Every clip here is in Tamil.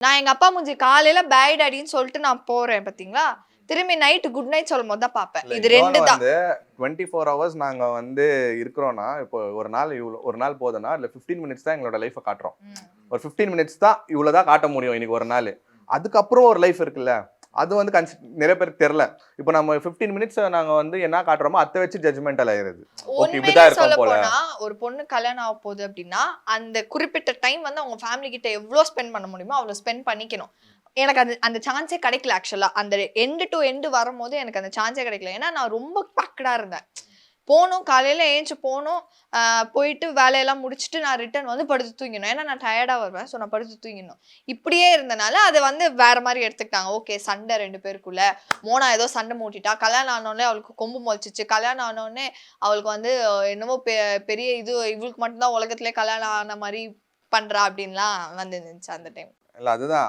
நான் எங்க அப்பா மூஞ்சி காலையில பாய் டாடின்னு சொல்லிட்டு நான் போறேன் பாத்தீங்களா, திரும்பி நைட் குட் நைட் சொல்லும் போது தான் பாப்பேன். இது ரெண்டு தான். 24 hours நாங்க வந்து இருக்கிறோம்னா, இப்போ ஒரு நாள் போதுன்னா இல்ல 15 மினிட்ஸ் தான் எங்களோட லைஃபை காட்டுறோம். ஒரு 15 மினிட்ஸ் தான் இவ்வளவுதான் காட்ட முடியும் இன்னைக்கு ஒரு நாள். அதுக்கப்புறம் ஒரு லைஃப் இருக்குல்ல, அது வந்து நிறைய பேருக்கு தெரியல. இப்போ நம்ம 15 மினிட்ஸ் நாங்க வந்து என்ன காட்டுறோமோ அதை வச்சு ஜட்ஜ்மெண்டல் ஆயிருது. ஓகே இப்படிதான் இருக்கும் போல. ஒரு பொண்ணு கல்யாணம் ஆக போகுது அப்படின்னா அந்த குறிப்பிட்ட டைம் வந்து அவங்க ஃபேமிலி கிட்ட எவ்வளவு ஸ்பெண்ட் பண்ண முடியுமோ அவ்வளவு ஸ்பெண்ட் பண்ணிக்கணும். எனக்கு அந்த சான்ஸே கிடைக்கல ஆக்சுவலா. அந்த எண்டு டு எண்டு வரும்போது எனக்கு அந்த சான்ஸே கிடைக்கல. ஏன்னா நான் ரொம்ப பக்கடா இருந்தேன். போகணும், காலையில ஏஞ்சி போகணும், போயிட்டு வேலையெல்லாம் முடிச்சுட்டு நான் ரிட்டர்ன் வந்து படுத்து தூங்கிடணும். ஏன்னா நான் டயர்டா வருவேன். ஸோ நான் படுத்து தூங்கிடணும். இப்படியே இருந்தனால அதை வந்து வேற மாதிரி எடுத்துக்கிட்டாங்க. ஓகே சண்டை 2 பேருக்குள்ள, மோனா ஏதோ சண்டை மூட்டிட்டா, கல்யாணம் ஆனோடனே அவளுக்கு கொம்பு முளைச்சிச்சு, கல்யாணம் ஆனோடனே அவளுக்கு வந்து என்னமோ பெரிய இது, இவளுக்கு மட்டும்தான் உலகத்திலே கல்யாணம் ஆன மாதிரி பண்றா அப்படின்லாம் வந்து இருந்துச்சு அந்த டைம். இல்லை அதுதான்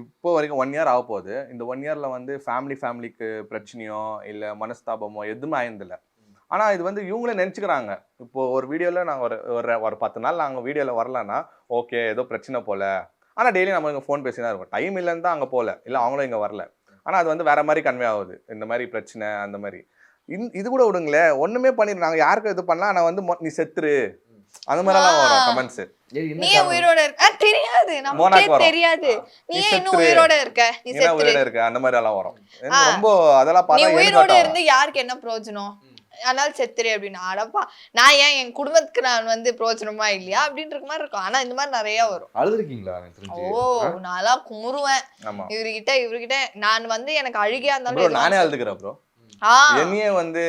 இப்போ வரைக்கும் 1 year ஆக போகுது. இந்த 1 yearல வந்து ஃபேமிலிக்கு பிரச்சனையோ இல்லை மனஸ்தாபமோ எதுவுமே ஆயிருந்தில்ல. ஆனால் இது வந்து இவங்களே நினச்சிக்கிறாங்க. இப்போ ஒரு வீடியோவில் நாங்கள் ஒரு 10 நாள் நாங்கள் வீடியோவில் வரலன்னா ஓகே ஏதோ பிரச்சனை போல. ஆனால் டெய்லி நம்ம இங்கே ஃபோன் பேசி தான் இருக்கும். டைம் இல்லைன்னு தான் அங்கே போகல, இல்லை அவங்களும் இங்கே வரல. ஆனால் அது வந்து வேற மாதிரி கன்வே ஆகுது. இந்த மாதிரி பிரச்சனை அந்த மாதிரி இது கூட விடுங்களேன். ஒன்றுமே பண்ணிடு நாங்கள் யாருக்கும் இது பண்ணலாம். ஆனால் வந்து நீ செத்துரு அந்த மாதிரிலாம் வரும் கமெண்ட்ஸ். நீ உயிரோட இருக்க தெரியாது, நமக்கே தெரியாது. நீ இன்னும் உயிரோட இருக்க, நீ உயிரோட இருக்க அந்த மாதிரி எல்லாம் வரும். ரொம்ப அதெல்லாம் பார்த்தா நீ உயிரோட இருந்து யாருக்கு என்ன பிரயோஜனம்? அதனால செத்துரு அப்படின்னு. அடப்பா நான் ஏன் என் குடும்பத்துக்கு நான் வந்து பிரயோஜனமா இல்லையா அப்படின்ற மாதிரி இருக்கும். ஆனா இந்த மாதிரி நிறைய வரும். அழுதுருக்கீங்களா? ஓ நான்லாம் குமுறுவேன் இவர்கிட்ட. நான் வந்து எனக்கு அழுகையா இருந்தாலும் நானே அழுதுக்கிறேன் ப்ரோ. என்னையே வந்து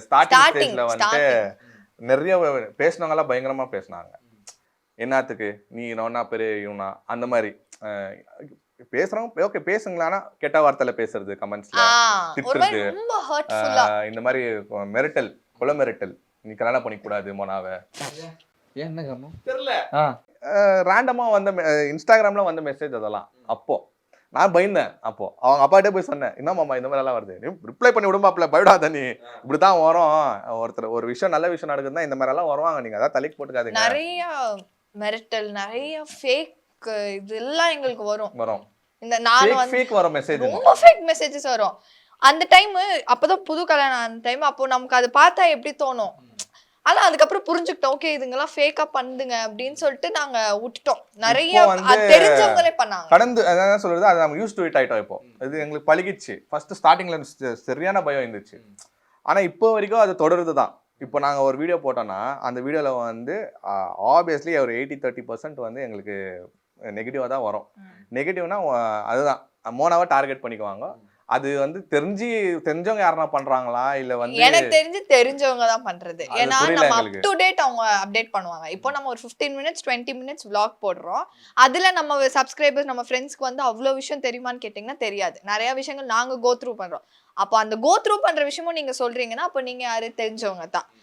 ஸ்டார்டிங் ஸ்டேஜ்ல வந்து நிறைய பேசினவங்க எல்லாம் பயங்கரமா பேசினாங்க. என்னத்துக்கு நீ நோனா பெரிய இவனா அந்த மாதிரி பேசுறவங்க ஓகே பேசுங்களா. ஆனா கெட்ட வார்த்தையில பேசுறது, கமெண்ட்ஸ்ல திட்டுறது, இந்த மாதிரி மிரட்டல், கொலை மிரட்டல், நீ கல்யாணம் பண்ணிக்க கூடாது மோனாவை, என்ன காரணம் தெரியல, ரேண்டமா வந்த இன்ஸ்டாகிராம்ல வந்த மெசேஜ் அதெல்லாம். அப்போ நான் பயந்தேன். அப்போ அவங்க அப்பாட்டே போய் சொன்னேன், என்ன மாமா இந்த மாதிரி எல்லாம் வருது, நீ ரிப்ளை பண்ணி விடுமாப்ல, பயப்படாத, நீ இப்படிதான் வரும், ஒருத்தர் ஒரு விஷயம் நல்ல விஷயம் நடக்குதுன்னா இந்த மாதிரி எல்லாம் வருவாங்க, நீங்க அதான் தலைக்கு போட்டுக்காதீங்க. நிறைய மிரட்டல், நிறைய ஃபேக் இதெல்லாம் எங்களுக்கு வரும். இந்த நான் வந்து ஃபேக் வரும் மெசேஜ், ரொம்ப ஃபேக் மெசேஜஸ் வரும். அந்த டைம் அப்பதான் புது கல்யாணம் ஆன டைம். அப்போ நமக்கு அது பார்த்தா எப்படி தோணும். ஆனா அதுக்கப்புறம் புரிஞ்சுக்கிட்டோம், ஓகே இதுங்கெல்லாம் ஃபேக்கா பண்ணுதுங்க அப்படின்னு சொல்லிட்டு நாங்க விட்டுட்டோம். நிறைய தெரிஞ்சவங்களே பண்ணாங்க. கடந்து அதான் சொல்றது, அது நம்ம யூஸ் டு இட் ஆயிட்டோம். இப்போ இது எங்களுக்கு பழகிடுச்சு. ஃபர்ஸ்ட் ஸ்டார்டிங்ல சரியான பயம் இருந்துச்சு. ஆனா இப்போ வரைக்கும் அது தொடருது தான். இப்போ நாங்கள் ஒரு வீடியோ போட்டோம்னா அந்த வீடியோவில் வந்து ஆப்வியஸ்லி ஒரு 80-30% வந்து எங்களுக்கு நெகட்டிவாக தான் வரும். நெகட்டிவ்னா அதுதான் மோனாவை டார்கெட் பண்ணிக்குவாங்க. அது வந்து தெரிஞ்சவங்க யாரா பண்றாங்களா இல்ல வந்து எனக்கு தெரிஞ்சவங்க தான் பண்றது. ஏன்னா நம்ம அப் டு டேட் அவங்க அப்டேட் பண்ணுவாங்க. இப்போ நம்ம ஒரு 15 மினிட்ஸ் 20 மினிட்ஸ் vlog போடுறோம். அதுல நம்ம சப்ஸ்கிரைபர்ஸ் நம்ம ஃப்ரெண்ட்ஸ்க்கு வந்து அவ்வளவு விஷயம் தெரியுமான்னு கேட்டீங்கன்னா தெரியாது. நிறைய விஷயங்கள் நாங்க கோ த்ரூ பண்றோம். அப்போ அந்த கோ த்ரூ பண்ற விஷயமும் நீங்க சொல்றீங்கன்னா அப்போ நீங்க யாரு தெரிஞ்சவங்க தான்.